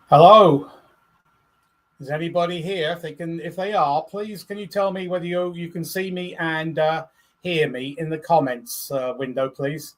Hello. Is anybody here? If they are, please can you tell me whether you can see me and hear me in the comments window, please?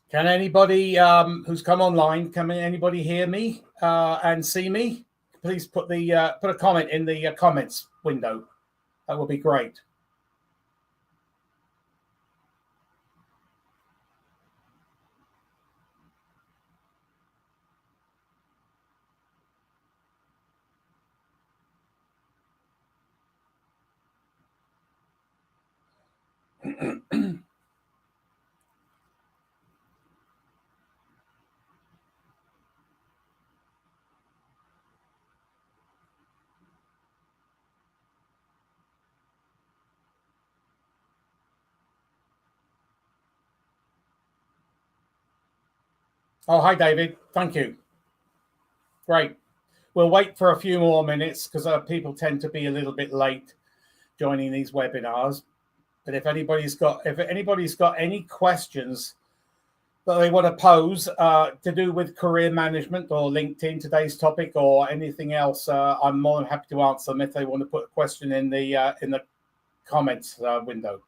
Can anybody who's come online, anybody hear me and see me? Please put a comment in the comments window. That would be great. Oh, hi, David. Thank you. Great. We'll wait for a few more minutes because people tend to be a little bit late joining these webinars. But if anybody's got any questions that they want to pose to do with career management or LinkedIn, today's topic, or anything else, I'm more than happy to answer them if they want to put a question in the comments window.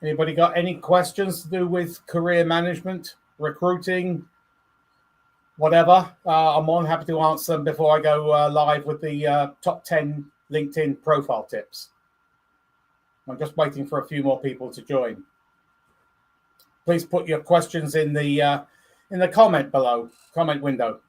Anybody got any questions to do with career management, recruiting, whatever? I'm more than happy to answer them before I go live with the top 10 LinkedIn profile tips. I'm just waiting for a few more people to join. Please put your questions in the comment below, comment window.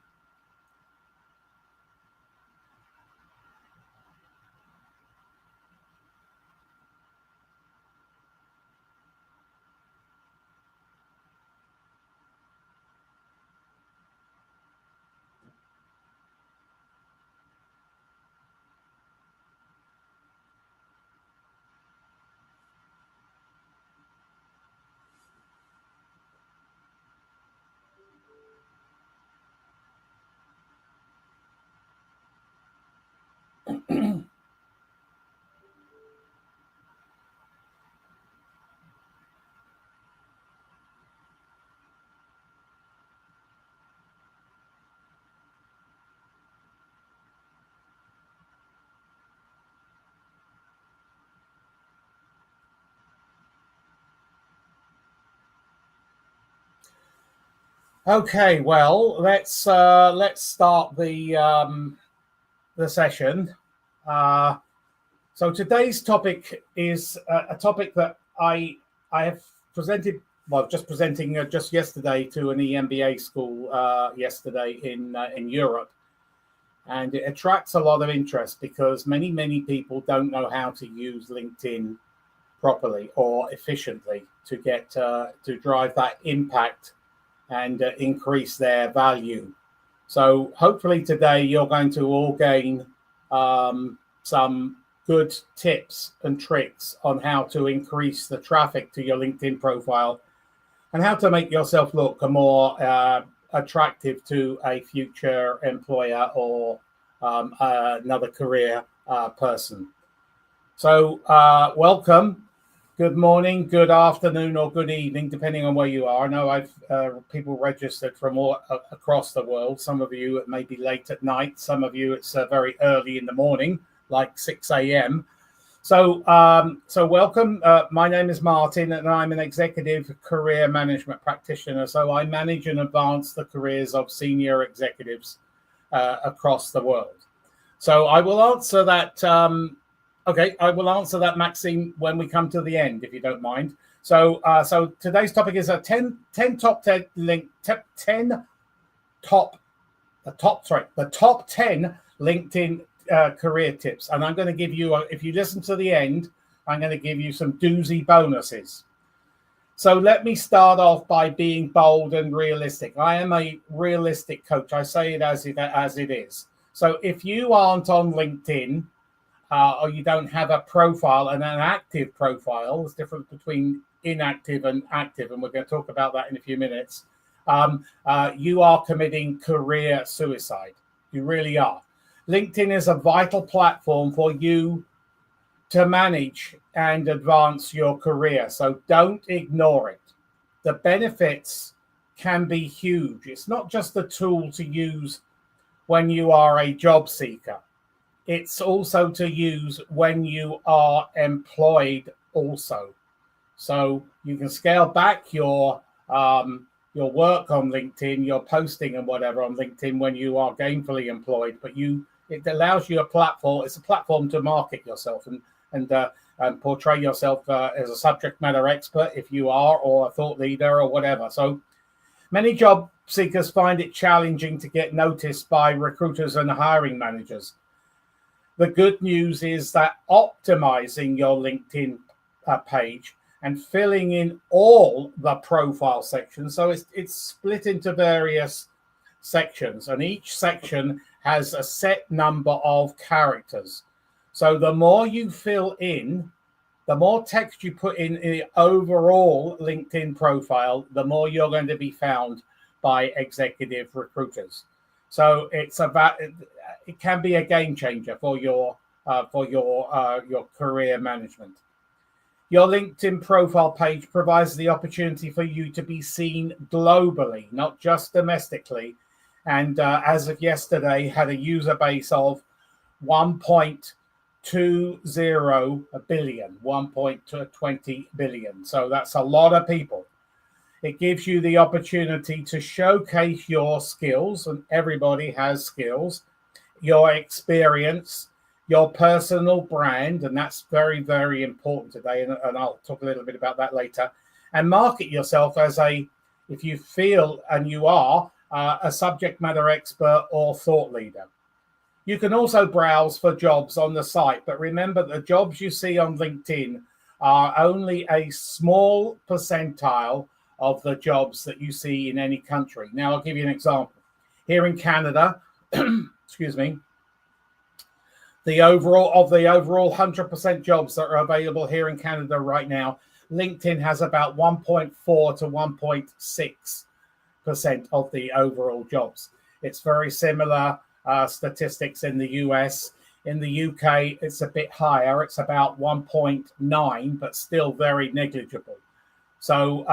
Okay, well, let's start the session. So today's topic is a topic that I have presented. Well, just presenting just yesterday to an EMBA school yesterday in Europe, and it attracts a lot of interest because many people don't know how to use LinkedIn properly or efficiently to get to drive that impact and increase their value. So hopefully today you're going to all gain some good tips and tricks on how to increase the traffic to your LinkedIn profile and how to make yourself look more attractive to a future employer or another career person. So welcome. Good morning, good afternoon, or good evening, depending on where you are. I know I've people registered from all across the world. Some of you it may be late at night. Some of you it's very early in the morning, like 6 a.m. So welcome. My name is Martin, and I'm an executive career management practitioner. So I manage and advance the careers of senior executives across the world. So I will answer that. Okay, I will answer that, Maxine, when we come to the end, if you don't mind. So today's topic is the top 10 LinkedIn career tips. And I'm going to give you, if you listen to the end, I'm going to give you some doozy bonuses. So let me start off by being bold and realistic. I am a realistic coach. I say it as it is. So if you aren't on LinkedIn, or you don't have a profile and an active profile, there's difference between inactive and active, and we're going to talk about that in a few minutes. You are committing career suicide. You really are. LinkedIn is a vital platform for you to manage and advance your career, so don't ignore it. The benefits can be huge. It's not just a tool to use when you are a job seeker. It's also to use when you are employed also. So you can scale back your work on LinkedIn, your posting and whatever on LinkedIn when you are gainfully employed, but it allows you a platform. It's a platform to market yourself and portray yourself as a subject matter expert if you are, or a thought leader or whatever. So many job seekers find it challenging to get noticed by recruiters and hiring managers. The good news is that optimizing your LinkedIn page and filling in all the profile sections. So it's split into various sections, and each section has a set number of characters. So the more you fill in, the more text you put in the overall LinkedIn profile, the more you're going to be found by executive recruiters. So it can be a game changer for your career management. Your LinkedIn profile page provides the opportunity for you to be seen globally, not just domestically. And as of yesterday, had a user base of 1.20 billion, 1.20 billion. So that's a lot of people. It gives you the opportunity to showcase your skills, and everybody has skills, your experience, your personal brand, and that's very, very important today, and I'll talk a little bit about that later, and market yourself as if you feel and you are a subject matter expert or thought leader. You can also browse for jobs on the site, but remember the jobs you see on LinkedIn are only a small percentile of the jobs that you see in any country. Now, I'll give you an example. Here in Canada, excuse me, the overall 100% jobs that are available here in Canada right now, LinkedIn has about 1.4 to 1.6% of the overall jobs. It's very similar statistics in the US. In the UK, it's a bit higher. It's about 1.9, but still very negligible. So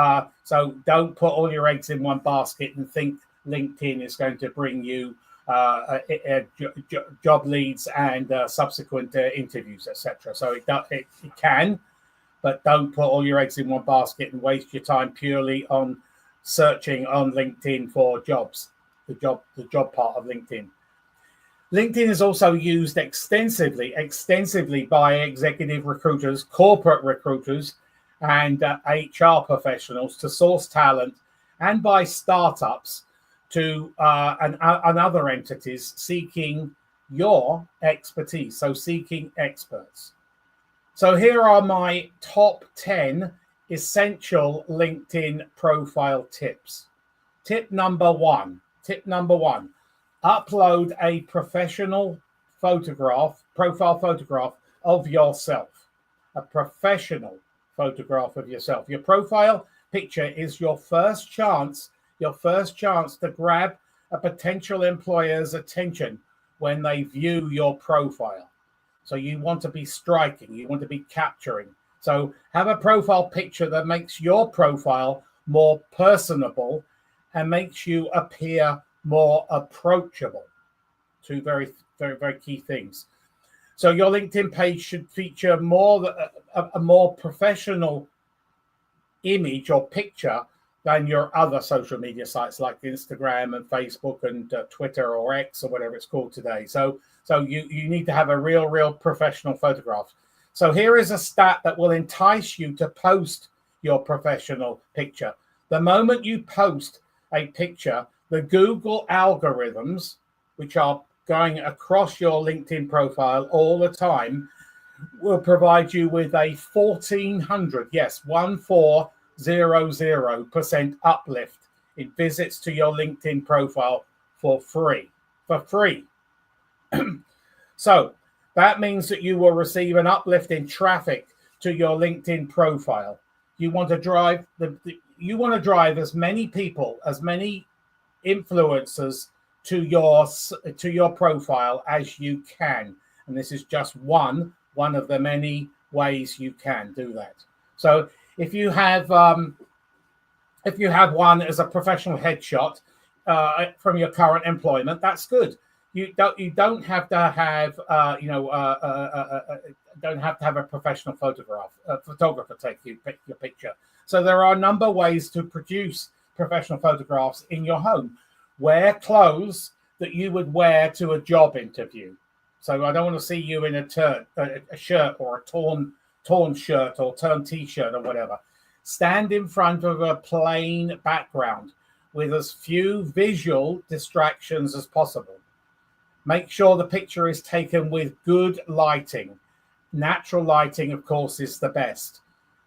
don't put all your eggs in one basket and think LinkedIn is going to bring you job leads and subsequent interviews, etc. So it can, but don't put all your eggs in one basket and waste your time purely on searching on LinkedIn for jobs, the job part of LinkedIn. LinkedIn is also used extensively by executive recruiters, corporate recruiters, and HR professionals to source talent, and by startups to and other entities seeking your expertise, so seeking experts. So here are my top 10 essential LinkedIn profile tips. Tip number one, upload a professional profile photograph of yourself, a professional photograph of yourself. Your profile picture is your first chance to grab a potential employer's attention when they view your profile. So you want to be striking, you want to be capturing. So have a profile picture that makes your profile more personable and makes you appear more approachable. Two very, very, very key things. So your LinkedIn page should feature a more professional image or picture than your other social media sites like Instagram and Facebook and Twitter or X or whatever it's called today. So you need to have a real professional photograph. So here is a stat that will entice you to post your professional picture. The moment you post a picture, the Google algorithms, which are going across your LinkedIn profile all the time, will provide you with a 1400% uplift in visits to your LinkedIn profile for free. So that means that you will receive an uplift in traffic to your LinkedIn profile. You want to drive as many people, as many influencers to your profile as you can, and this is just one of the many ways you can do that. So if you have one as a professional headshot from your current employment, that's good. You don't have to have don't have to have a professional photographer take your picture. So there are a number of ways to produce professional photographs in your home. Wear clothes that you would wear to a job interview. So I don't want to see you in a shirt or a torn shirt or torn t-shirt or whatever. Stand in front of a plain background with as few visual distractions as possible. Make sure the picture is taken with good lighting. Natural lighting, of course, is the best.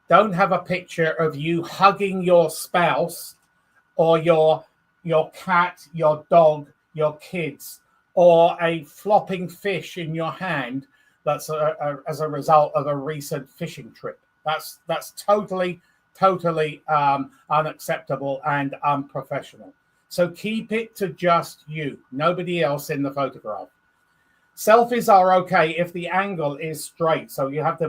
Don't have a picture of you hugging your spouse or your cat, your dog, your kids, or a flopping fish in your hand that's as a result of a recent fishing trip. That's totally unacceptable and unprofessional. So keep it to just you, nobody else in the photograph. Selfies are okay if the angle is straight, so you have to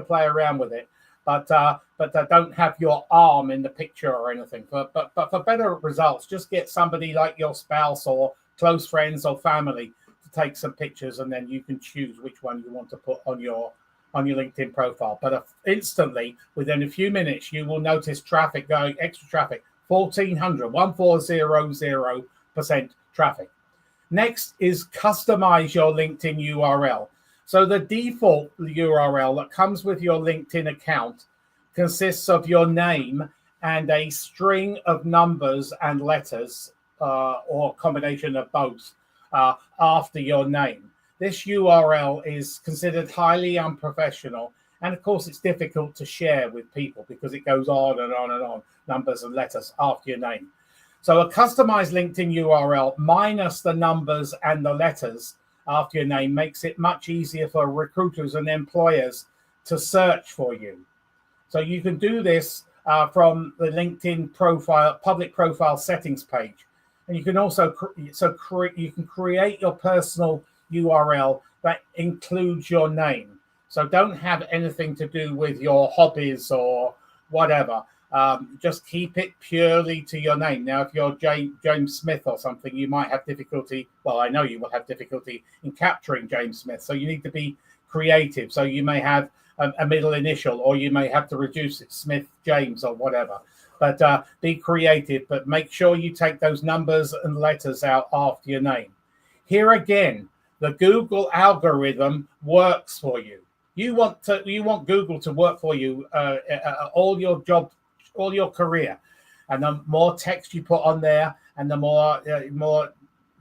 play around with it, but don't have your arm in the picture or anything. But for better results, just get somebody like your spouse or close friends or family to take some pictures, and then you can choose which one you want to put on your LinkedIn profile. But instantly, within a few minutes, you will notice extra traffic, 1400% traffic. Next is customize your LinkedIn URL. So the default URL that comes with your LinkedIn account consists of your name and a string of numbers and letters, or a combination of both, after your name. This URL is considered highly unprofessional, and of course it's difficult to share with people because it goes on and on and on, numbers and letters after your name. So a customized LinkedIn URL minus the numbers and the letters after your name makes it much easier for recruiters and employers to search for you. So you can do this from the LinkedIn public profile settings page. And you can also create your personal URL that includes your name. So don't have anything to do with your hobbies or whatever. Just keep it purely to your name. Now, if you're James Smith or something, you might have difficulty. Well, I know you will have difficulty in capturing James Smith. So you need to be creative. So you may have a middle initial, or you may have to reduce it, Smith James or whatever. But be creative, but make sure you take those numbers and letters out after your name. Here again, the Google algorithm works for you. You want Google to work for you all your career, and the more text you put on there, and the more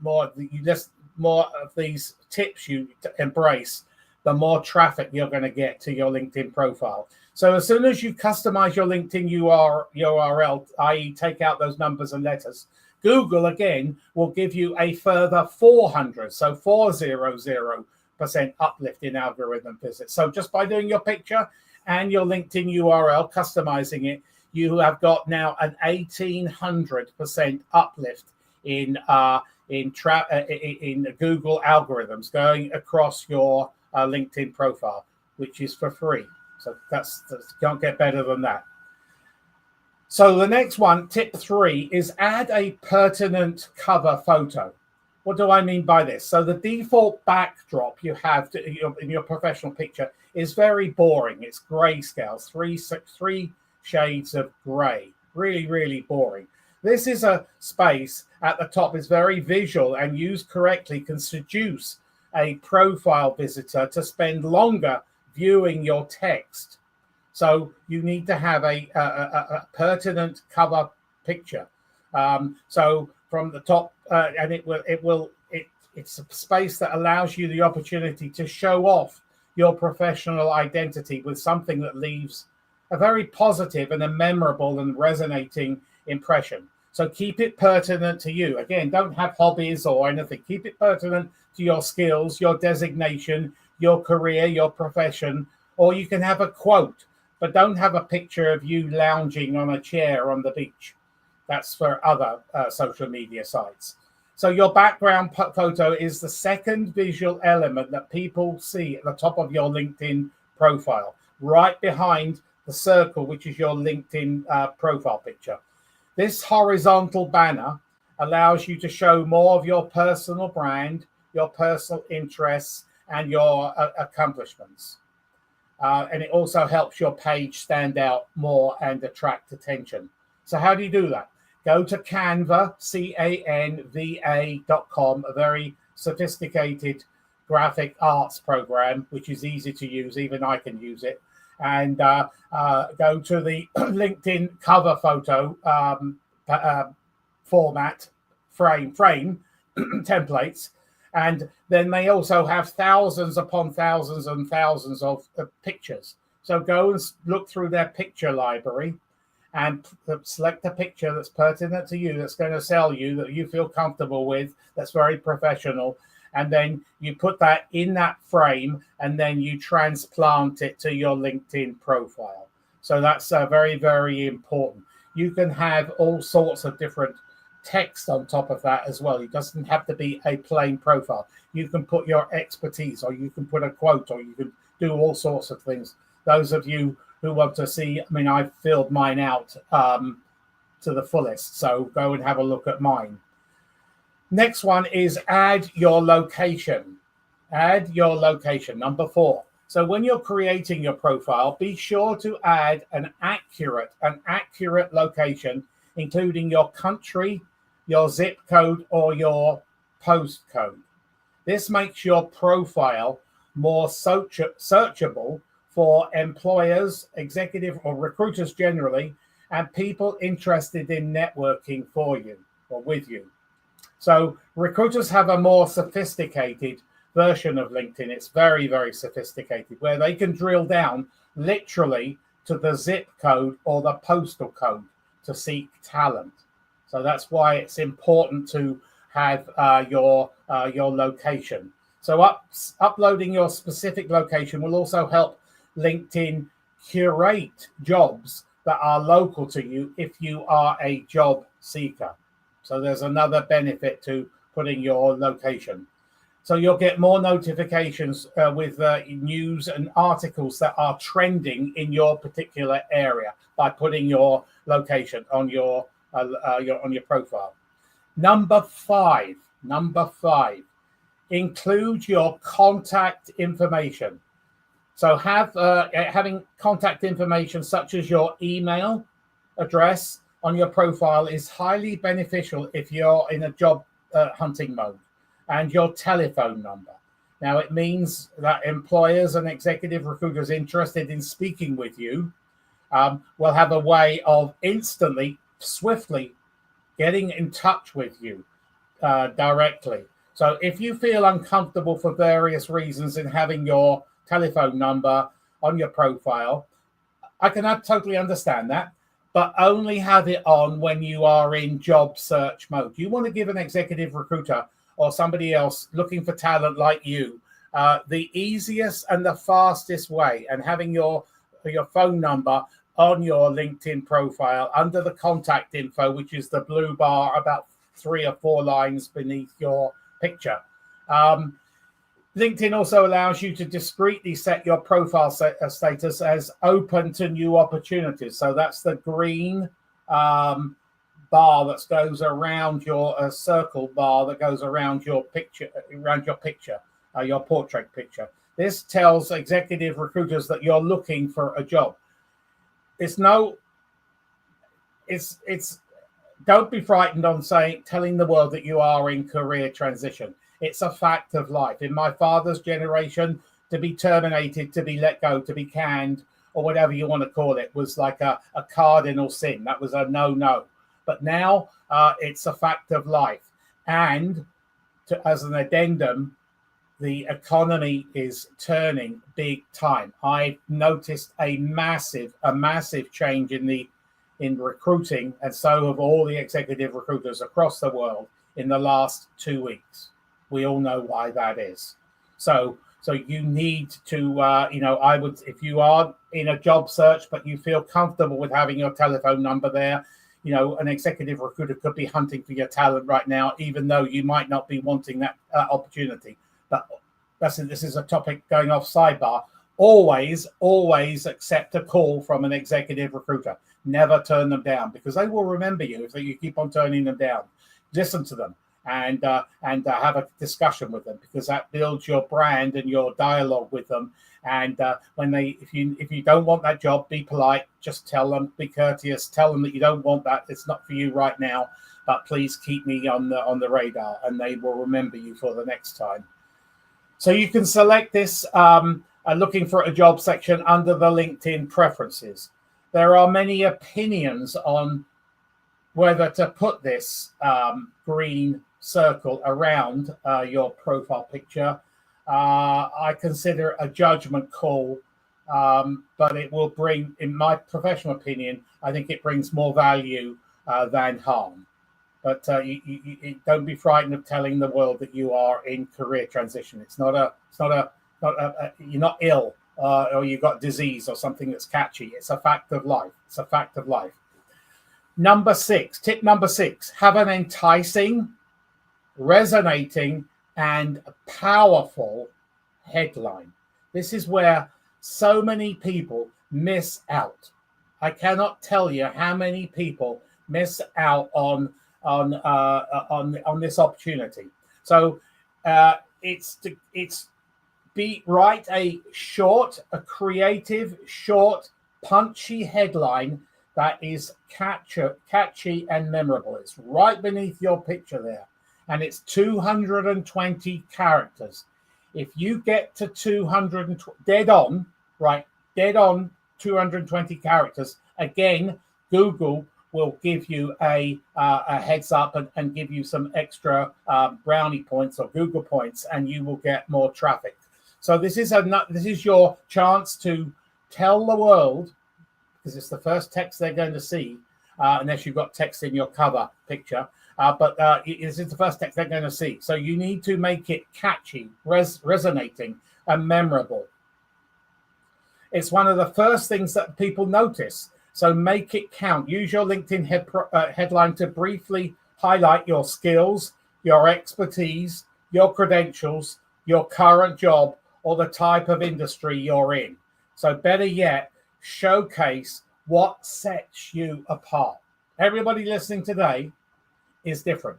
of these tips you embrace, the more traffic you're going to get to your LinkedIn profile. So as soon as you customize your LinkedIn URL, i.e. take out those numbers and letters, Google again will give you a further 400% uplift in algorithm visits. So just by doing your picture and your LinkedIn URL, customizing it, you have got now an 1,800% uplift in Google algorithms going across your LinkedIn profile, which is for free. So that's can't get better than that. So the next one, tip 3, is add a pertinent cover photo. What do I mean by this? So the default backdrop you have in your professional picture is very boring. It's grayscale, three shades of gray. Really, really boring. This is a space at the top is very visual, and used correctly can seduce a profile visitor to spend longer viewing your text. So you need to have a pertinent cover picture. So from the top, and it's a space that allows you the opportunity to show off your professional identity with something that leaves a very positive and a memorable and resonating impression. So keep it pertinent to you. Again, don't have hobbies or anything. Keep it pertinent to your skills, your designation, your career, your profession, or you can have a quote, but don't have a picture of you lounging on a chair on the beach. That's for other social media sites. So your background photo is the second visual element that people see at the top of your LinkedIn profile, right behind the circle, which is your LinkedIn profile picture. This horizontal banner allows you to show more of your personal brand, your personal interests, and your accomplishments. And it also helps your page stand out more and attract attention. So how do you do that? Go to Canva, canva.com, a very sophisticated graphic arts program, which is easy to use. Even I can use it. And go to the LinkedIn cover photo format, frame templates. And then they also have thousands upon thousands and thousands of pictures. So go and look through their picture library and select a picture that's pertinent to you, that's going to sell you, that you feel comfortable with, that's very professional. And then you put that in that frame, and then you transplant it to your LinkedIn profile. So that's very, very important. You can have all sorts of different text on top of that as well. It doesn't have to be a plain profile. You can put your expertise, or you can put a quote, or you can do all sorts of things. Those of you who want to see, I mean, I've filled mine out to the fullest, so go and have a look at mine. Next one is add your location. Add your location, number 4. So when you're creating your profile, be sure to add an accurate location, including your country, your zip code, or your postcode. This makes your profile more searchable for employers, executive or recruiters generally, and people interested in networking for you or with you. So recruiters have a more sophisticated version of LinkedIn. It's very, very sophisticated, where they can drill down literally to the zip code or the postal code to seek talent. So that's why it's important to have your location. So uploading your specific location will also help LinkedIn curate jobs that are local to you if you are a job seeker. So there's another benefit to putting your location. So you'll get more notifications with news and articles that are trending in your particular area by putting your location on your profile. Number five, include your contact information. So having contact information such as your email address on your profile is highly beneficial if you're in a job hunting mode, and your telephone number. Now, it means that employers and executive recruiters interested in speaking with you will have a way of instantly, swiftly getting in touch with you directly. So if you feel uncomfortable for various reasons in having your telephone number on your profile, I can totally understand that, but only have it on when you are in job search mode. You want to give an executive recruiter or somebody else looking for talent like you the easiest and the fastest way, and having your phone number on your LinkedIn profile under the contact info, which is the blue bar about 3 or 4 lines beneath your picture. LinkedIn also allows you to discreetly set your profile status as open to new opportunities. So that's the green bar that goes around your circle bar that goes around your picture, your portrait picture. This tells executive recruiters that you're looking for a job. It's don't be frightened on telling the world that you are in career transition. It's a fact of life. In my father's generation, to be terminated, to be let go, to be canned, or whatever you want to call it, was like a cardinal sin. That was a no. But now it's a fact of life. And as an addendum, the economy is turning big time. I've noticed a massive change in recruiting, and so have all the executive recruiters across the world in the last 2 weeks. We all know why that is. So you need to, I would, if you are in a job search, but you feel comfortable with having your telephone number there, an executive recruiter could be hunting for your talent right now, even though you might not be wanting that opportunity. But this is a topic going off sidebar. Always accept a call from an executive recruiter. Never turn them down, because they will remember you if you keep on turning them down. Listen to them and have a discussion with them, because that builds your brand and your dialogue with them. And if you don't want that job, be polite. Just tell them, be courteous. Tell them that you don't want that. It's not for you right now, but please keep me on the radar, and they will remember you for the next time. So you can select this looking for a job section under the LinkedIn preferences. There are many opinions on whether to put this green circle around your profile picture. I consider a judgment call, but it will bring, in my professional opinion, I think it brings more value than harm. But you don't be frightened of telling the world that you are in career transition. You're not ill or you've got disease or something that's catchy. It's a fact of life. It's a fact of life. Tip number six, have an enticing, resonating, and powerful headline. This is where so many people miss out. I cannot tell you how many people miss out on this opportunity. So write a creative, short, punchy headline that is catchy and memorable. It's right beneath your picture there, and it's 220 characters. If you get to 220 characters, again, Google will give you a heads up and give you some extra brownie points or Google points, and you will get more traffic. So this is your chance to tell the world, because it's the first text they're going to see, unless you've got text in your cover picture. But this is the first text they're going to see. So you need to make it catchy, resonating, and memorable. It's one of the first things that people notice. So make it count. Use your LinkedIn headline to briefly highlight your skills, your expertise, your credentials, your current job, or the type of industry you're in. So better yet, showcase what sets you apart. Everybody listening today is different.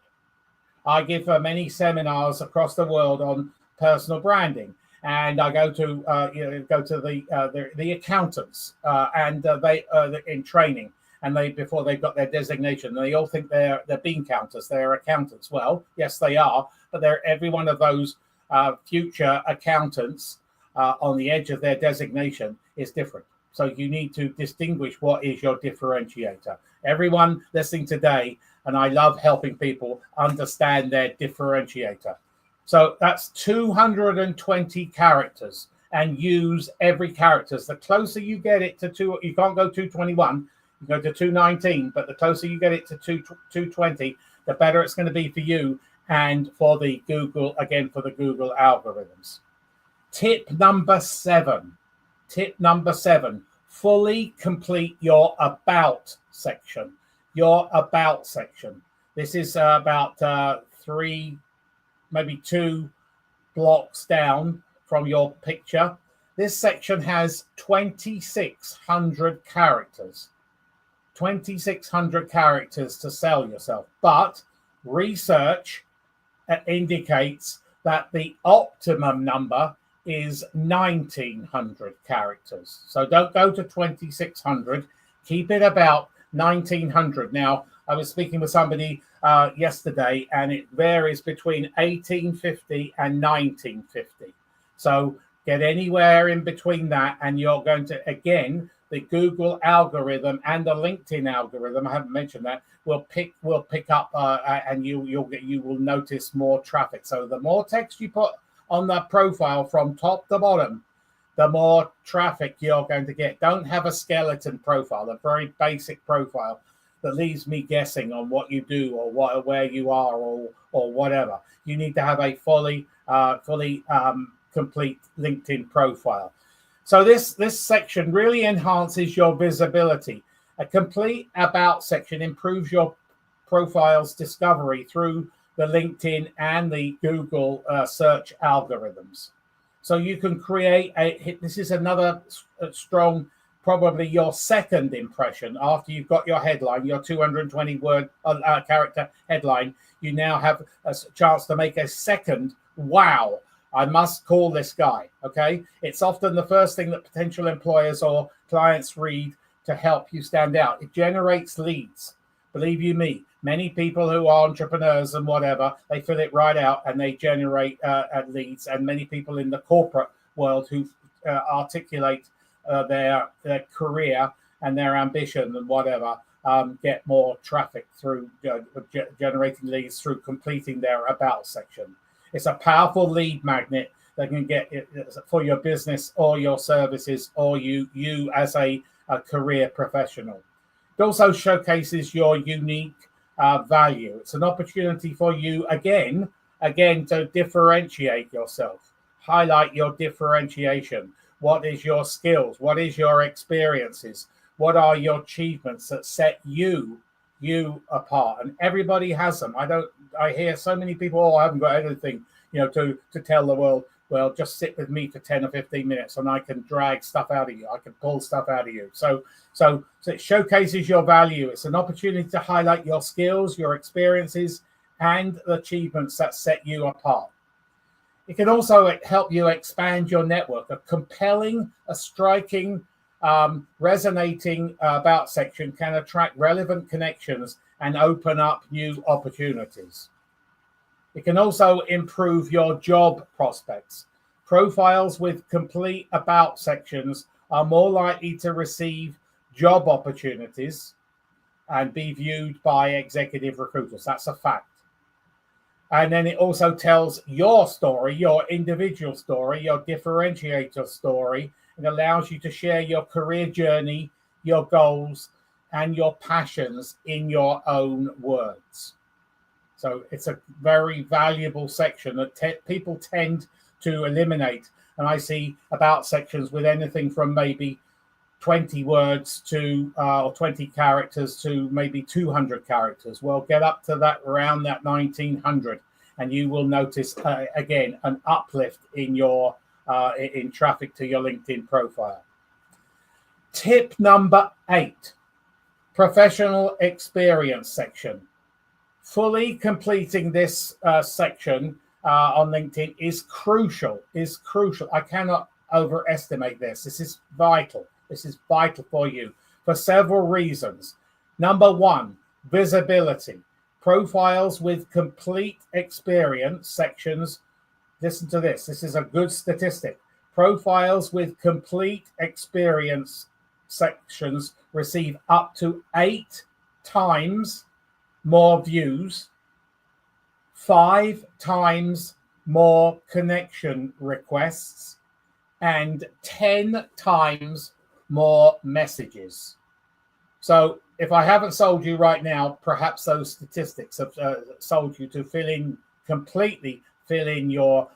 I give many seminars across the world on personal branding, and I go to the accountants and they in training, and before they've got their designation, they all think they're bean counters, they're accountants. Well, yes, they are, but every one of those future accountants on the edge of their designation is different. So you need to distinguish what is your differentiator. Everyone listening today, and I love helping people understand their differentiator. So that's 220 characters, and use every character. The closer you get it to you can't go 221, you go to 219, but the closer you get it to 220, the better it's going to be for you and for the Google algorithms. Tip number seven, fully complete your about section. This is about 2 blocks down from your picture. This section has 2,600 characters. 2,600 characters to sell yourself. But research indicates that the optimum number is 1,900 characters. So don't go to 2,600. Keep it about 1,900. Now, I was speaking with somebody yesterday, and it varies between 1,850 and 1,950. So get anywhere in between that, and you're going to, again, the Google algorithm and the LinkedIn algorithm, I haven't mentioned that, will pick up, and you will notice more traffic. So the more text you put on that profile from top to bottom, the more traffic you're going to get. Don't have a skeleton profile, a very basic profile that leaves me guessing on what you do or where you are or whatever. You need to have a fully complete LinkedIn profile. So this section really enhances your visibility. A complete about section improves your profile's discovery through the LinkedIn and the Google search algorithms. So you can create this is another strong, probably your second impression after you've got your headline, your 220 word character headline. You now have a chance to make a second, wow, I must call this guy. Okay. It's often the first thing that potential employers or clients read to help you stand out. It generates leads. Believe you me, many people who are entrepreneurs and whatever, they fill it right out and they generate leads. And many people in the corporate world who articulate their career and their ambition and whatever get more traffic through generating leads through completing their about section. It's a powerful lead magnet that can get it for your business or your services or you as a career professional. It also showcases your unique value. It's an opportunity for you again to differentiate yourself, highlight your differentiation. What is your skills? What is your experiences? What are your achievements that set you apart? And everybody has them. I hear so many people, I haven't got anything, to tell the world. Well, just sit with me for 10 or 15 minutes and I can drag stuff out of you. I can pull stuff out of you. So it showcases your value. It's an opportunity to highlight your skills, your experiences, and the achievements that set you apart. It can also help you expand your network. A compelling, a striking, resonating about section can attract relevant connections and open up new opportunities. It can also improve your job prospects. Profiles with complete about sections are more likely to receive job opportunities and be viewed by executive recruiters. That's a fact. And then it also tells your story, your individual story, your differentiator story. It allows you to share your career journey, your goals, and your passions in your own words. So it's a very valuable section that people tend to eliminate. And I see about sections with anything from maybe 20 words to or 20 characters to maybe 200 characters. Well, get up to that around that 1,900 and you will notice again an uplift in your in traffic to your LinkedIn profile. Tip number 8, professional experience section. Fully completing this section on LinkedIn is crucial. I cannot overestimate this. This is vital. This is vital for you for several reasons. Number 1, visibility. Profiles with complete experience sections. Listen to this. This is a good statistic. Profiles with complete experience sections receive up to 8 times more views, 5 times more connection requests, and 10 times more messages. So if I haven't sold you right now, perhaps those statistics have sold you to completely fill in your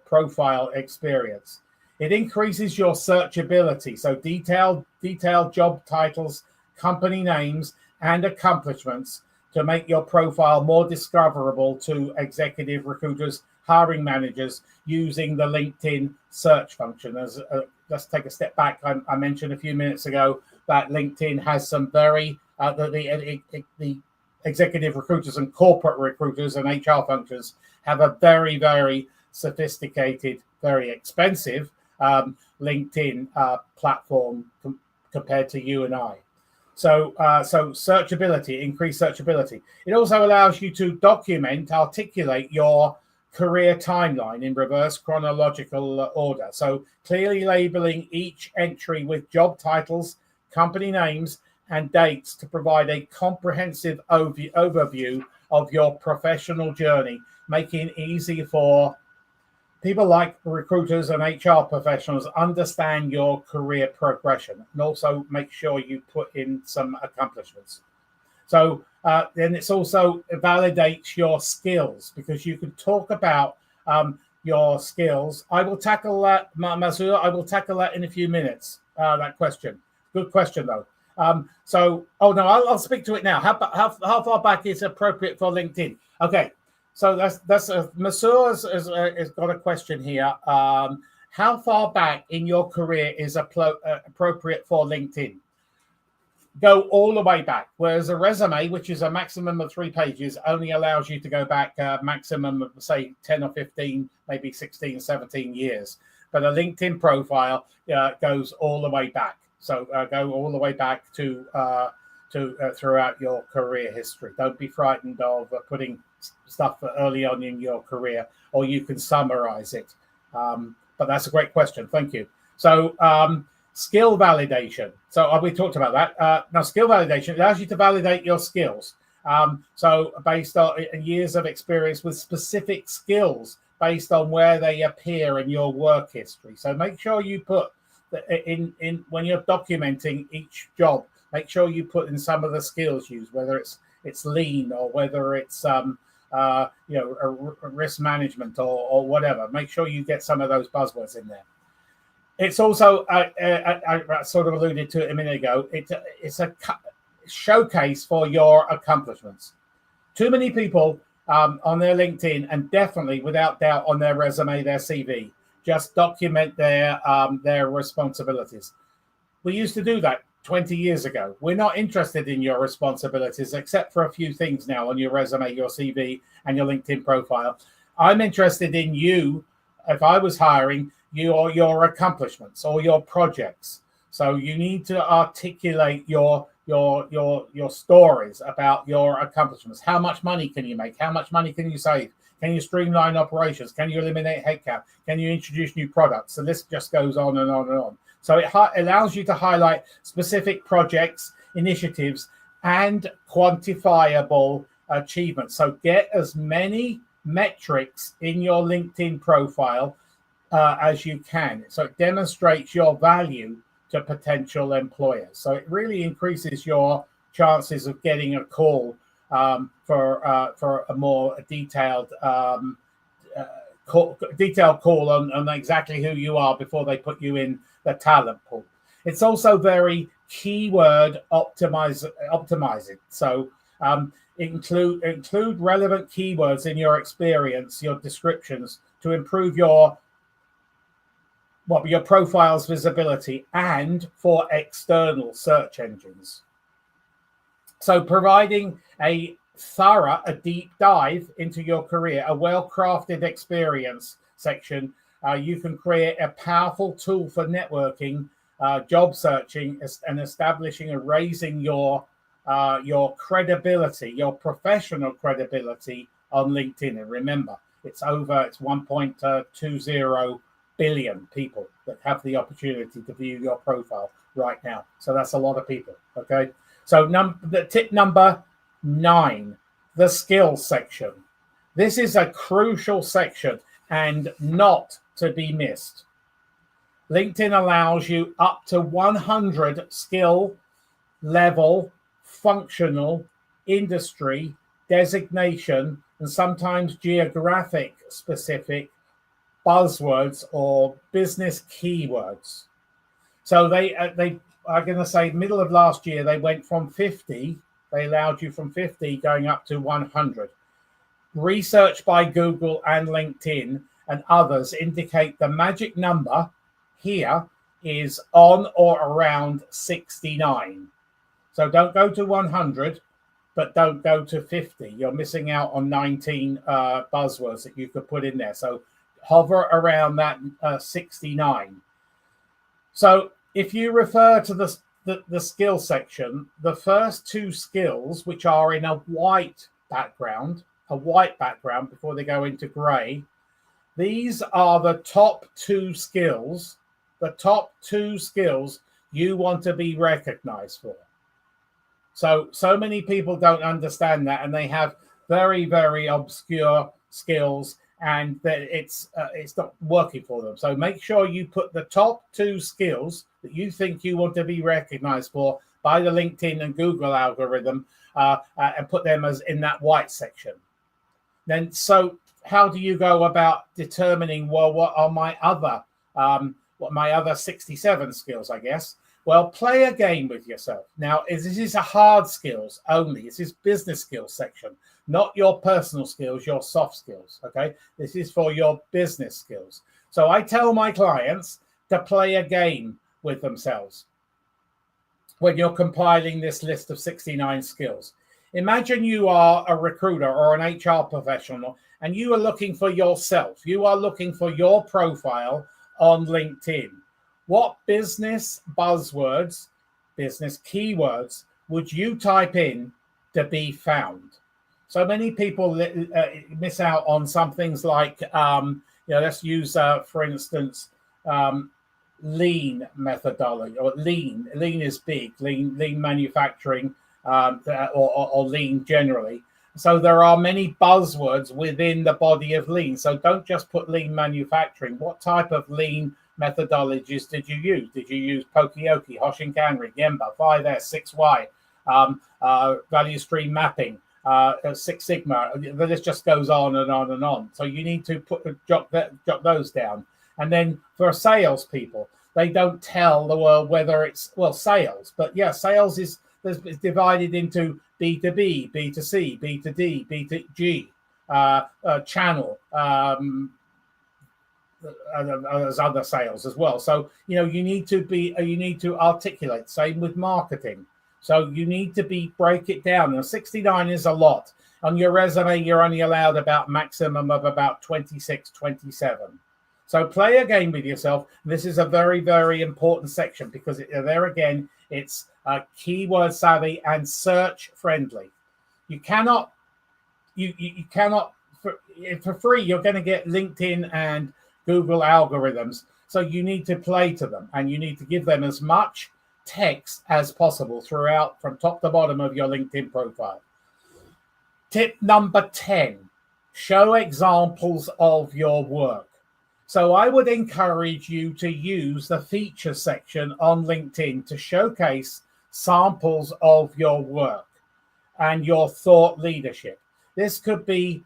profile experience. It increases your searchability. So detailed job titles, company names, and accomplishments to make your profile more discoverable to executive recruiters, hiring managers using the LinkedIn search function. Let's take a step back. I mentioned a few minutes ago that LinkedIn has some very the executive recruiters and corporate recruiters and HR functions have a very, very sophisticated, very expensive LinkedIn platform compared to you and I. So searchability, increased searchability. It also allows you to articulate your career timeline in reverse chronological order. So clearly labeling each entry with job titles, company names, and dates to provide a comprehensive overview of your professional journey, making it easy for people like recruiters and HR professionals understand your career progression, and also make sure you put in some accomplishments. So then it's also validates your skills, because you can talk about your skills. I will tackle that, Mazur. I will tackle that in a few minutes. That question, good question though. I'll speak to it now. How far back is appropriate for LinkedIn? Okay. So that's Mazur has got a question here. How far back in your career is appropriate for LinkedIn? Go all the way back. Whereas a resume, which is a maximum of 3 pages, only allows you to go back maximum of, say, 10 or 15, maybe 16, 17 years. But a LinkedIn profile goes all the way back. So go all the way back to throughout your career history. Don't be frightened of putting stuff early on in your career, or you can summarize it. But that's a great question. Thank you. So skill validation. So we talked about that. Now, skill validation allows you to validate your skills. So based on years of experience with specific skills based on where they appear in your work history. So make sure you put in when you're documenting each job, make sure you put in some of the skills used, whether it's lean or whether it's risk management or whatever. Make sure you get some of those buzzwords in there. It's also I sort of alluded to it a minute ago. It's a showcase for your accomplishments. Too many people on their LinkedIn, and definitely without doubt on their resume, their CV, just document their responsibilities. We used to do that 20 years ago. We're not interested in your responsibilities, except for a few things now on your resume, your CV, and your LinkedIn profile. I'm interested in you, if I was hiring you, or your accomplishments or your projects. So you need to articulate your stories about your accomplishments. How much money can you make? How much money can you save? Can you streamline operations? Can you eliminate headcount? Can you introduce new products? The list just goes on and on and on. So it allows you to highlight specific projects, initiatives, and quantifiable achievements. So get as many metrics in your LinkedIn profile as you can. So it demonstrates your value to potential employers. So it really increases your chances of getting a call for a more detailed call on exactly who you are before they put you in the talent pool. It's also very keyword optimizing. So include relevant keywords in your experience, your descriptions, to improve your profile's visibility and for external search engines. So providing a deep dive into your career, a well-crafted experience section, you can create a powerful tool for networking, job searching, and establishing and raising your credibility, your professional credibility on LinkedIn. And remember, it's 1.20 billion people that have the opportunity to view your profile right now. So that's a lot of people. Okay. So tip number 9, the skills section. This is a crucial section and not to be missed. LinkedIn allows you up to 100 skill level, functional, industry, designation, and sometimes geographic specific buzzwords or business keywords. So they are going to say middle of last year, they went from 50, they allowed you from 50 going up to 100. Research by Google and LinkedIn and others indicate the magic number here is on or around 69. So don't go to 100, but don't go to 50. You're missing out on 19 buzzwords that you could put in there. So hover around that 69. So if you refer to the skill section, the first two skills, which are in a white background before they go into gray, these are the top two skills you want to be recognized for. So many people don't understand that, and they have very, very obscure skills, and that it's not working for them. So make sure you put the top two skills that you think you want to be recognized for by the LinkedIn and Google algorithm, and put them as in that white section. Then, so how do you go about determining, well, what are my other 67 skills, I guess? Well, play a game with yourself. Now, this is a hard skills only. This is business skills section, not your personal skills, your soft skills, okay? This is for your business skills. So I tell my clients to play a game with themselves when you're compiling this list of 69 skills. Imagine you are a recruiter or an HR professional, and you are looking for yourself. You are looking for your profile on LinkedIn. What business buzzwords, business keywords would you type in to be found? So many people miss out on some things like, let's use, for instance, lean methodology, or lean. Lean is big, lean manufacturing, or lean generally. So there are many buzzwords within the body of lean. So don't just put lean manufacturing. What type of lean methodologies did you use? Did you use Pokioki, Hoshinkanri, EMBA, 5S, 6Y, value stream mapping, Six Sigma? The list just goes on and on and on. So you need to jot those down. And then for salespeople, they don't tell the world whether it's, well, sales. But yeah, sales is divided into B2B, B2C, B2D, B2G, channel, as other sales as well. So, you need to articulate. Same with marketing. So you need to break it down. Now, 69 is a lot. On your resume, you're only allowed about maximum of about 26, 27. So play a game with yourself. This is a very, very important section because there again, it's keyword savvy and search friendly. You cannot for free. You're going to get LinkedIn and Google algorithms. So you need to play to them, and you need to give them as much text as possible throughout, from top to bottom of your LinkedIn profile. Tip number 10, show examples of your work. So I would encourage you to use the feature section on LinkedIn to showcase samples of your work and your thought leadership. This could be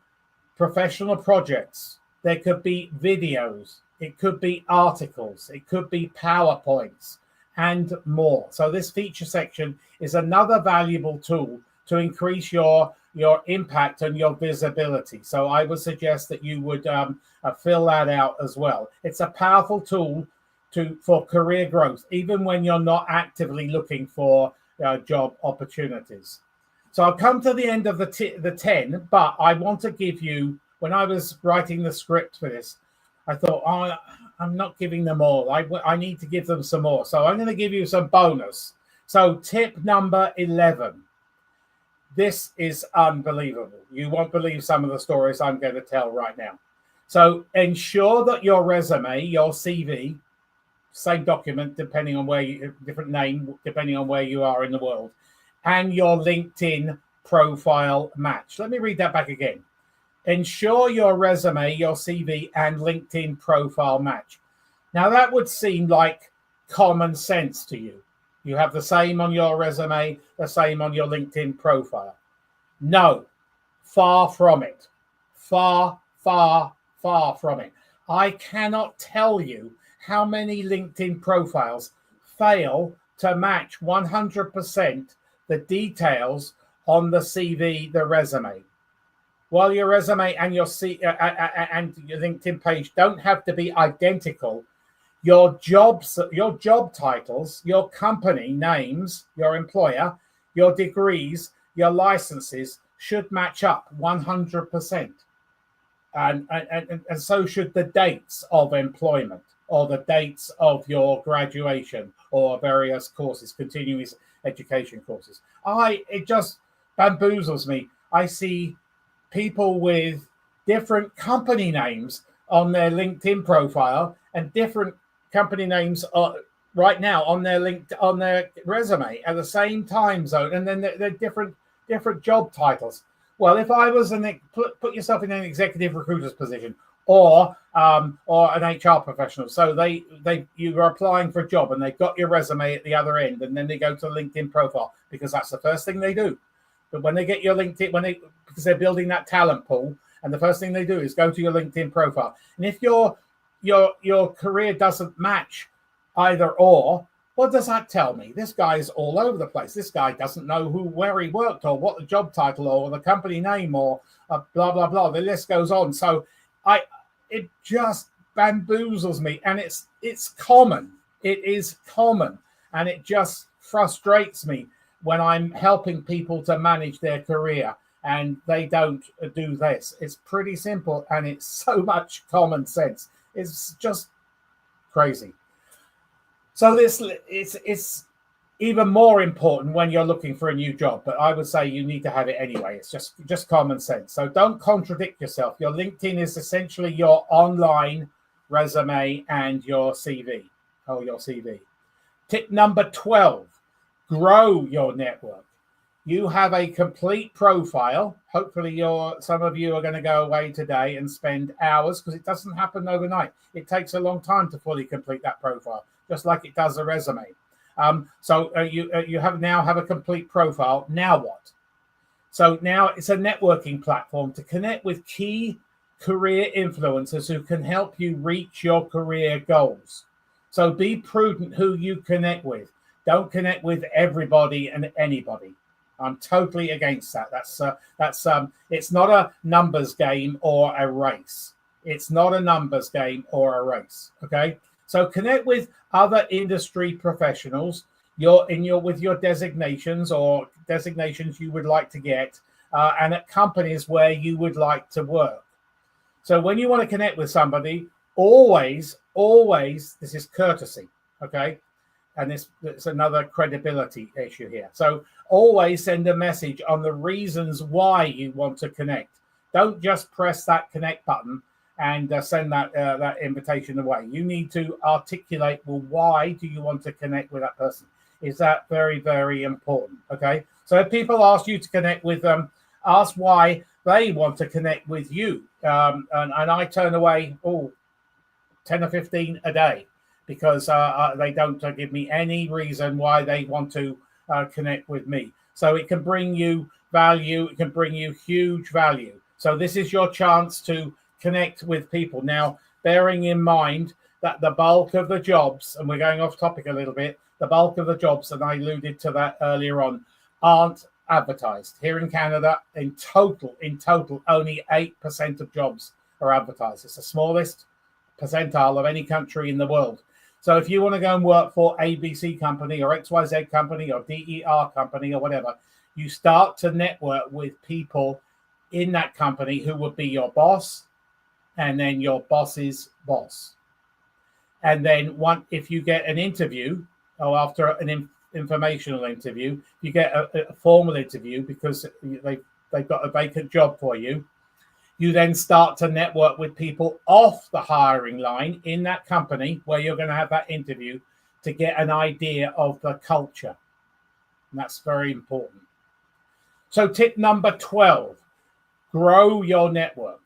professional projects. There could be videos. It could be articles. It could be PowerPoints and more. So this feature section is another valuable tool to increase your impact and your visibility. So I would suggest that you would fill that out as well. It's a powerful tool for career growth, even when you're not actively looking for job opportunities. So I've come to the end of the 10, but I want to give you, when I was writing the script for this, I thought, I'm not giving them all. I need to give them some more. So I'm going to give you some bonus. So tip number 11. This is unbelievable. You won't believe some of the stories I'm going to tell right now. So ensure that your resume, your CV, same document, depending on different name, depending on where you are in the world, and your LinkedIn profile match. Let me read that back again. Ensure your resume, your CV, and LinkedIn profile match. Now, that would seem like common sense to you. You have the same on your resume, the same on your LinkedIn profile. No, far from it. Far, far, far from it. I cannot tell you how many LinkedIn profiles fail to match 100% the details on the CV, the resume. while your resume and and your LinkedIn page don't have to be identical, your job titles, your company names, your employer, your degrees, your licenses should match up 100%. And so should the dates of employment or the dates of your graduation or various courses, continuing education courses. It just bamboozles me. I see people with different company names on their LinkedIn profile and different company names right now on their resume at the same time zone, and then they're different job titles. Well, if I was put yourself in an executive recruiter's position or an HR professional, so you are applying for a job and they've got your resume at the other end, and then they go to a LinkedIn profile because that's the first thing they do. But when they get your LinkedIn, because they're building that talent pool, and the first thing they do is go to your LinkedIn profile. And if your career doesn't match either or, what does that tell me? This guy's all over the place. This guy doesn't know where he worked or what the job title or the company name or blah, blah, blah. The list goes on. So it just bamboozles me. And it's common. It is common. And it just frustrates me when I'm helping people to manage their career and they don't do this. It's pretty simple and it's so much common sense. It's just crazy. So it's even more important when you're looking for a new job, but I would say you need to have it anyway. It's just common sense. So don't contradict yourself. Your LinkedIn is essentially your online resume and your CV. Tip number 12, grow your network. You have a complete profile. Hopefully some of you are going to go away today and spend hours, because it doesn't happen overnight. It takes a long time to fully complete that profile, just like it does a resume. You now have a complete profile. Now what? So now it's a networking platform to connect with key career influencers who can help you reach your career goals. So be prudent who you connect with. Don't connect with everybody and anybody. I'm totally against that. It's not a numbers game or a race. It's not a numbers game or a race. Okay. So connect with other industry professionals. With your designations or designations you would like to get, and at companies where you would like to work. So when you want to connect with somebody, always, this is courtesy. Okay. And it's another credibility issue here. So always send a message on the reasons why you want to connect. Don't just press that connect button and send that invitation away. You need to articulate, well, why do you want to connect with that person? Is that very, very important? Okay. So if people ask you to connect with them, ask why they want to connect with you. And I turn away 10 or 15 a day, because they don't give me any reason why they want to connect with me. So it can bring you value. It can bring you huge value. So this is your chance to connect with people. Now, bearing in mind that the bulk of the jobs, and we're going off topic a little bit, the bulk of the jobs, and I alluded to that earlier on, aren't advertised. Here in Canada, in total, only 8% of jobs are advertised. It's the smallest percentile of any country in the world. So if you want to go and work for ABC company or XYZ company or DER company or whatever, you start to network with people in that company who would be your boss and then your boss's boss. And then if you get an interview, or after an informational interview, you get a formal interview because they've got a vacant job for you. You then start to network with people off the hiring line in that company where you're going to have that interview to get an idea of the culture. And that's very important. So tip number 12, grow your network.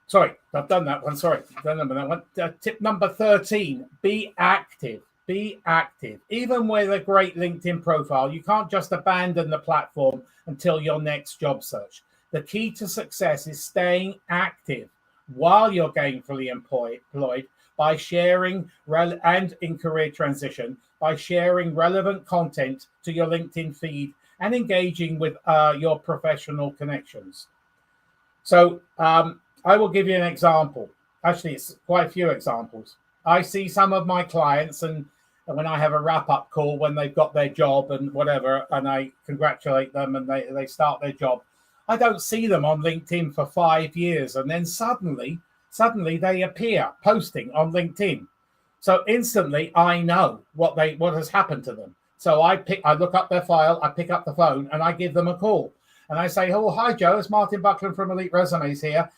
Sorry, I've done that one. Sorry, done that one. Tip number 13, be active. Be active. Even with a great LinkedIn profile, you can't just abandon the platform until your next job search. The key to success is staying active while you're gainfully employed by sharing and in career transition, by sharing relevant content to your LinkedIn feed and engaging with your professional connections. So I will give you an example. Actually, it's quite a few examples. I see some of my clients, and when I have a wrap-up call when they've got their job and whatever, and I congratulate them and they start their job, I don't see them on LinkedIn for 5 years, and then suddenly they appear posting on LinkedIn. So instantly I know what has happened to them. So I look up their file, I pick up the phone, and I give them a call. And I say, oh, hi, Joe, it's Martin Buckland from Elite Resumes here.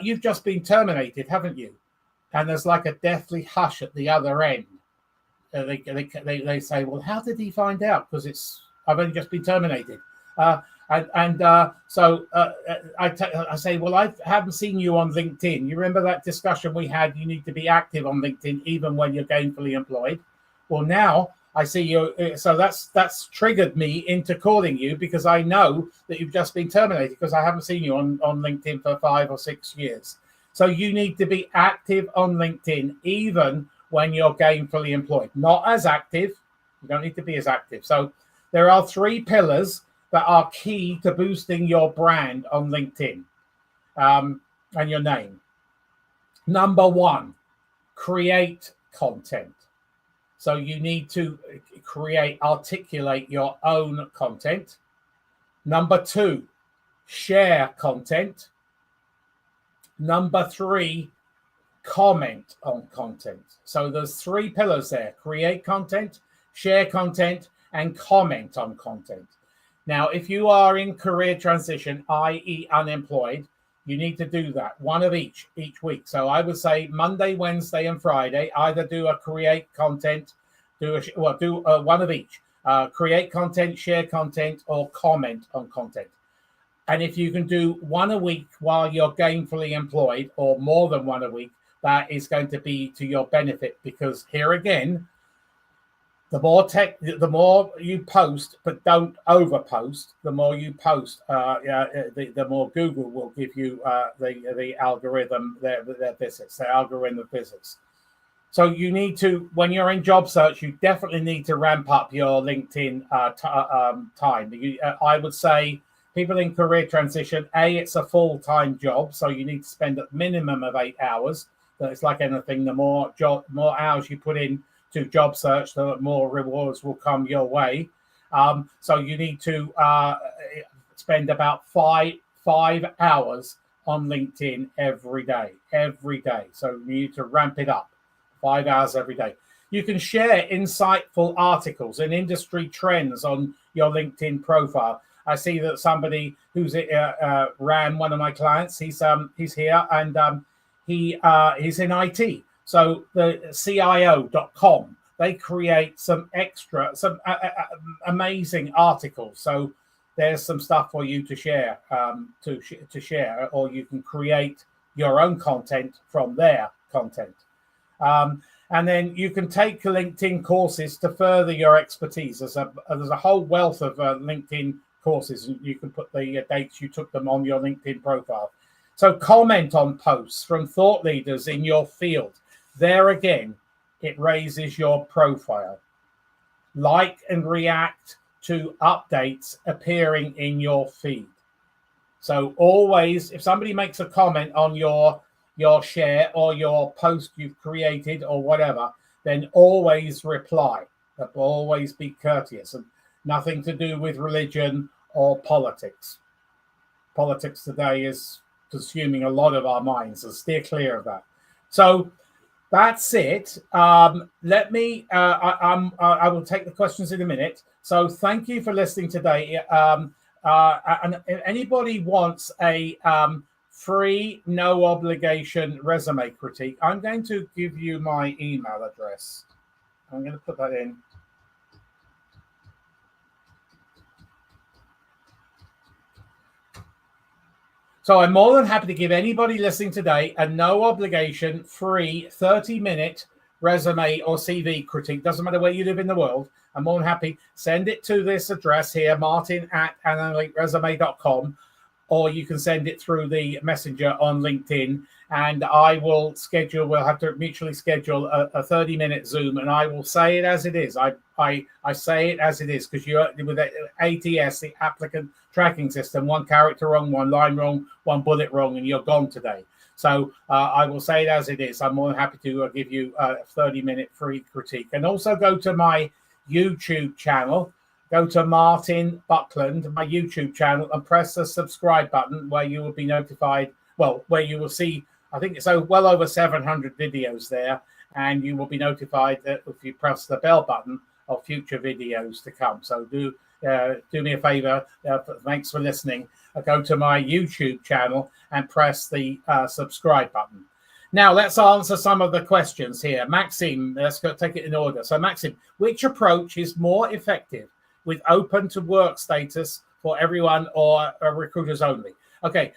You've just been terminated, haven't you? And there's like a deathly hush at the other end. They say, well, how did he find out? Because I've only just been terminated. So I say, well, I haven't seen you on LinkedIn. You remember that discussion we had? You need to be active on LinkedIn even when you're gainfully employed. Well, now I see you. So that's triggered me into calling you because I know that you've just been terminated because I haven't seen you on LinkedIn for 5 or 6 years. So you need to be active on LinkedIn even when you're gainfully employed. Not as active. You don't need to be as active. So there are 3 pillars that are key to boosting your brand on LinkedIn and your name. Number 1, create content. So you need to articulate your own content. Number 2, share content. Number 3, comment on content. So there's 3 pillars there: create content, share content, and comment on content. Now, if you are in career transition, i.e. unemployed, you need to do that, one of each week. So I would say Monday, Wednesday, and Friday, either do a create content, do one of each, create content, share content, or comment on content. And if you can do one a week while you're gainfully employed, or more than one a week, that is going to be to your benefit, because here again, the more you post, but don't overpost. The more you post, the more Google will give you the algorithm, their visits, their algorithm visits. So you need to, when you're in job search, you definitely need to ramp up your LinkedIn time. I would say people in career transition, it's a full-time job, so you need to spend a minimum of 8 hours. So it's like anything, the more hours you put in to job search, the more rewards will come your way. So you need to spend about five hours on LinkedIn every day. So you need to ramp it up, 5 hours every day. You can share insightful articles and industry trends on your LinkedIn profile. I see that somebody who's ran one of my clients, he's here, and he's in IT. So the CIO.com, they create some amazing articles. So there's some stuff for you to share, to share, or you can create your own content from their content. And then you can take LinkedIn courses to further your expertise. There's a whole wealth of LinkedIn courses, and you can put the dates you took them on your LinkedIn profile. So comment on posts from thought leaders in your field. There again, it raises your profile. Like and react to updates appearing in your feed. So always, if somebody makes a comment on your share or your post you've created or whatever, then always reply. But always be courteous, and nothing to do with religion or politics. Politics today is consuming a lot of our minds, so steer clear of that. So that's it. Let me. I will take the questions in a minute. So thank you for listening today. And if anybody wants a free, no obligation resume critique, I'm going to give you my email address. I'm going to put that in. So I'm more than happy to give anybody listening today a no obligation, free 30-minute resume or CV critique. Doesn't matter where you live in the world. I'm more than happy. Send it to this address here, martin@analyteresume.com. or you can send it through the messenger on LinkedIn, and we'll have to mutually schedule a 30-minute Zoom, and I will say it as it is. I say it as it is, because you're with the ATS, the applicant tracking system, one character wrong, one line wrong, one bullet wrong, and you're gone today. So I will say it as it is. I'm more than happy to give you a 30-minute free critique. And also go to my YouTube channel. Go to Martin Buckland, my YouTube channel, and press the subscribe button, where you will be notified, where you will see, I think it's well over 700 videos there, and you will be notified that if you press the bell button of future videos to come. So do me a favor. Thanks for listening. Go to my YouTube channel and press the subscribe button. Now, let's answer some of the questions here. Maxim, let's go take it in order. So, Maxim, which approach is more effective, with open to work status for everyone or recruiters only? Okay.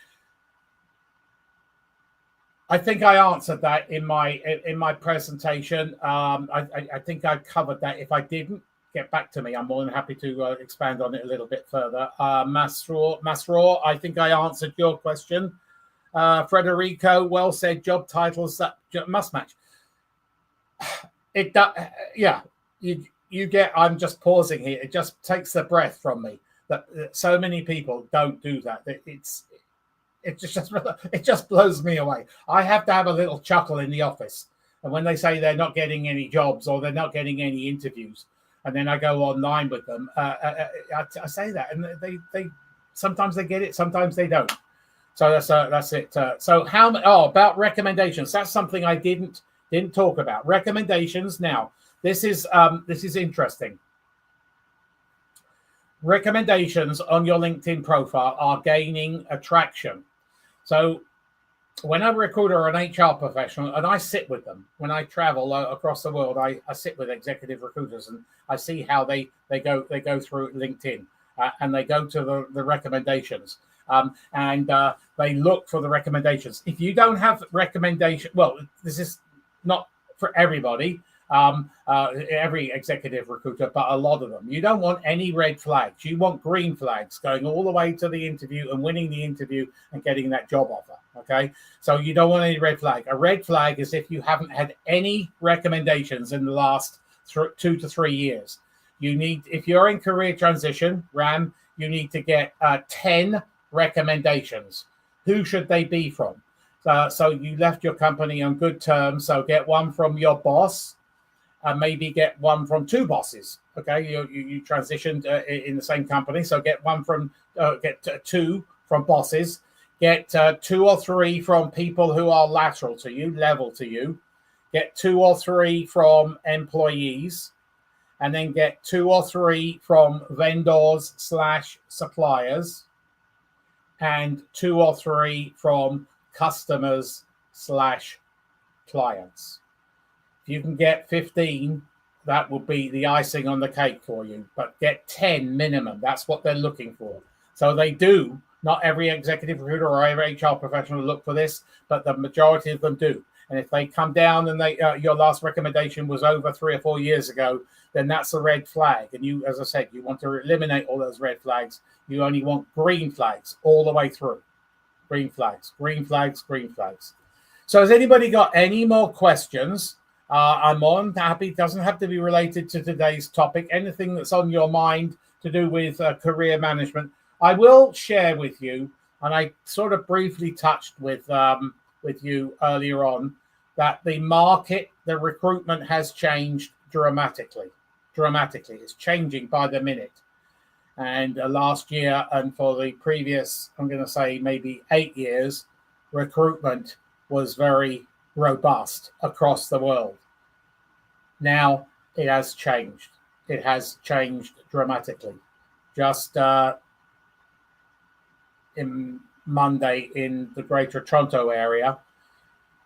I think I answered that in my presentation. I think I covered that. If I didn't, get back to me. I'm more than happy to expand on it a little bit further. Masroor, I think I answered your question. Frederico, well said. Job titles that must match. It does. Yeah, you get. I'm just pausing here. It just takes the breath from me that so many people don't do that. It just blows me away. I have to have a little chuckle in the office, and when they say they're not getting any jobs or they're not getting any interviews, and then I go online with them, I say that, and they sometimes they get it, sometimes they don't. So that's it. So about recommendations. That's something I didn't talk about. Recommendations. Now, this is interesting. Recommendations on your LinkedIn profile are gaining attraction. So when I'm a recruiter or an HR professional, and I sit with them when I travel across the world, I sit with executive recruiters, and I see how they go through LinkedIn, and they go to the recommendations, and they look for the recommendations. If you don't have recommendation, well, this is not for everybody, every executive recruiter, but a lot of them. You don't want any red flags. You want green flags, going all the way to the interview and winning the interview and getting that job offer. Okay, so you don't want any red flag. A red flag is if you haven't had any recommendations in the last 2 to 3 years. You need, if you're in career transition, Ram, you need to get 10 recommendations. Who should they be from? So you left your company on good terms. So get one from your boss, and maybe get one from 2 bosses. Okay, you transitioned in the same company, so get 2 from bosses. Get 2 or 3 from people who are lateral to you, level to you. Get 2 or 3 from employees, and then get 2 or 3 from vendors / suppliers, and 2 or 3 from customers / clients. If you can get 15, that will be the icing on the cake for you. But get 10 minimum. That's what they're looking for. So they do. Not every executive recruiter or every HR professional look for this, but the majority of them do. And if they come down and your last recommendation was over 3 or 4 years ago, then that's a red flag. And you, as I said, you want to eliminate all those red flags. You only want green flags all the way through. Green flags, green flags, green flags. So has anybody got any more questions? I'm on happy. Doesn't have to be related to today's topic. Anything that's on your mind to do with career management. I will share with you, and I sort of briefly touched with you earlier on, that the market, the recruitment has changed dramatically. It's changing by the minute. And last year and for the previous, I'm going to say maybe 8 years, recruitment was very robust across the world. Now it has changed. It has changed dramatically. Just in Monday in the Greater Toronto area,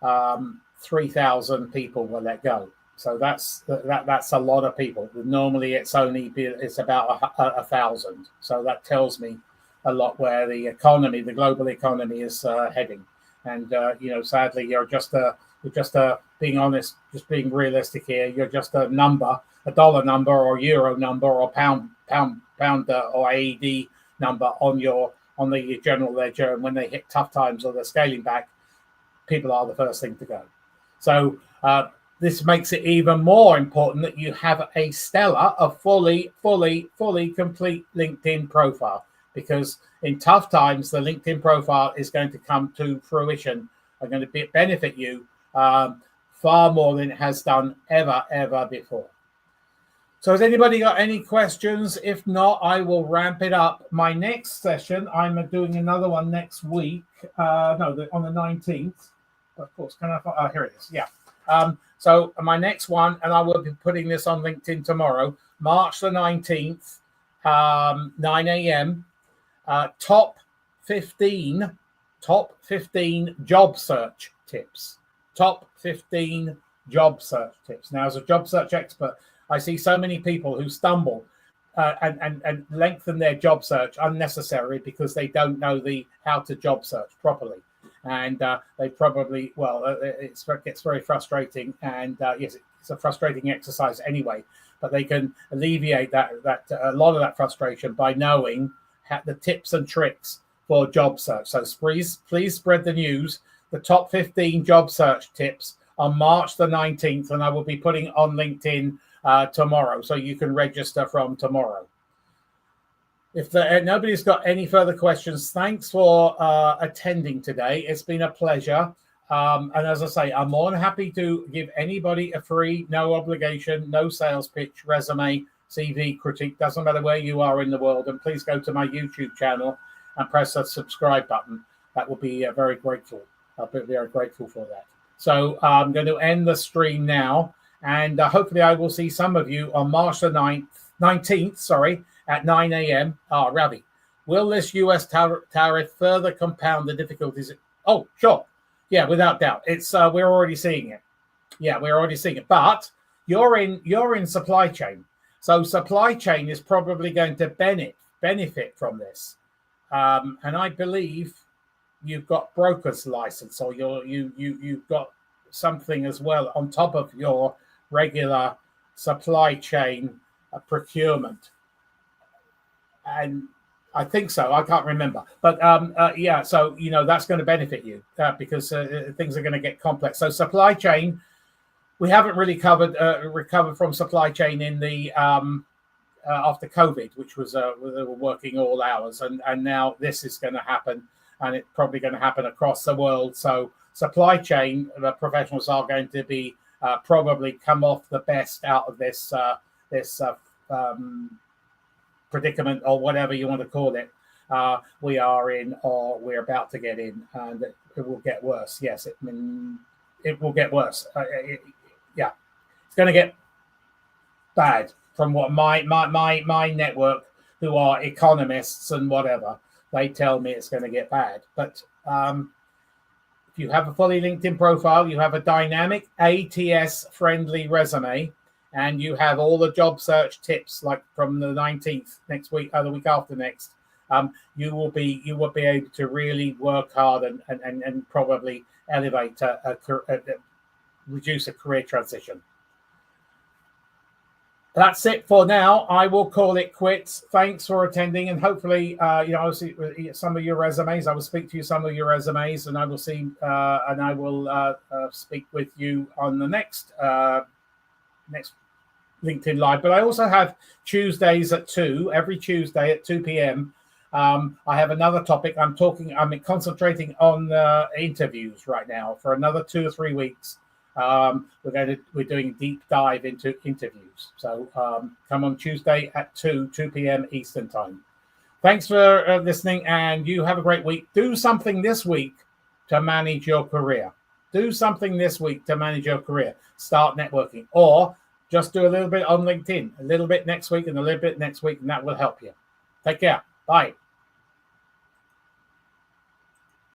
3,000 people were let go. So that's a lot of people. Normally it's about 1,000. So that tells me a lot where the global economy is heading. And sadly, you're just being honest, just being realistic here. You're just a number, a dollar number or euro number or pound or AED number on your on the general ledger, and when they hit tough times or they're scaling back, people are the first thing to go. So this makes it even more important that you have a stellar, a fully complete LinkedIn profile, because in tough times, the LinkedIn profile is going to come to fruition and going to benefit you far more than it has done ever before. So has anybody got any questions? If not, I will ramp it up. My next session, I'm doing another one next week. On the 19th. Of course, can I? Here it is. Yeah. So my next one, and I will be putting this on LinkedIn tomorrow, March the 19th, 9 a.m. Top 15 job search tips. Top 15 job search tips. Now, as a job search expert, I see so many people who stumble and lengthen their job search unnecessarily because they don't know how to job search properly. And they probably, it gets very frustrating. And yes, it's a frustrating exercise anyway, but they can alleviate that a lot of that frustration by knowing the tips and tricks for job search. So please spread the news, the top 15 job search tips on March the 19th, and I will be putting it on LinkedIn tomorrow, so you can register from tomorrow. If nobody's got any further questions, thanks for attending today. It's been a pleasure. And as I say, I'm more than happy to give anybody a free, no obligation, no sales pitch, resume, CV critique, doesn't matter where you are in the world. And please go to my YouTube channel and press the subscribe button. That will be very grateful. I'll be very grateful for that. So I'm going to end the stream now. And hopefully I will see some of you on March the 19th, at 9 a.m. Ravi, will this U.S. tariff further compound the difficulties? Oh, sure. Yeah, without doubt. It's we're already seeing it. Yeah, we're already seeing it. But you're in supply chain. So supply chain is probably going to benefit from this. And I believe you've got broker's license, or you've got something as well on top of your regular supply chain procurement. And I think so. I can't remember. But yeah, so, that's going to benefit you because things are going to get complex. So supply chain, we haven't really recovered from supply chain in the after COVID, which was we were working all hours. And now this is going to happen, and it's probably going to happen across the world. So supply chain professionals are going to be probably come off the best out of this predicament, or whatever you want to call it, we are in, or we're about to get in, and it will get worse. Yes, it will get worse. It's going to get bad. From what my network, who are economists and whatever, they tell me it's going to get bad. But if you have a fully LinkedIn profile, you have a dynamic ATS-friendly resume, and you have all the job search tips, like from the 19th next week, or the week after next, you will be able to really work hard and probably elevate reduce a career transition. That's it for now. I will call it quits. Thanks for attending, and hopefully, I'll see some of your resumes. I will speak to you some of your resumes, and I will see, and I will speak with you on the next LinkedIn Live. But I also have Tuesdays at 2, every Tuesday at 2 p.m. I have another topic. I'm concentrating on interviews right now for another 2 or 3 weeks. We're doing a deep dive into interviews. So come on Tuesday at 2 p.m. Eastern time. Thanks for listening, and you have a great week. Do something this week to manage your career. Start networking, or just do a little bit on LinkedIn, a little bit next week and a little bit next week, and that will help you. Take care. Bye.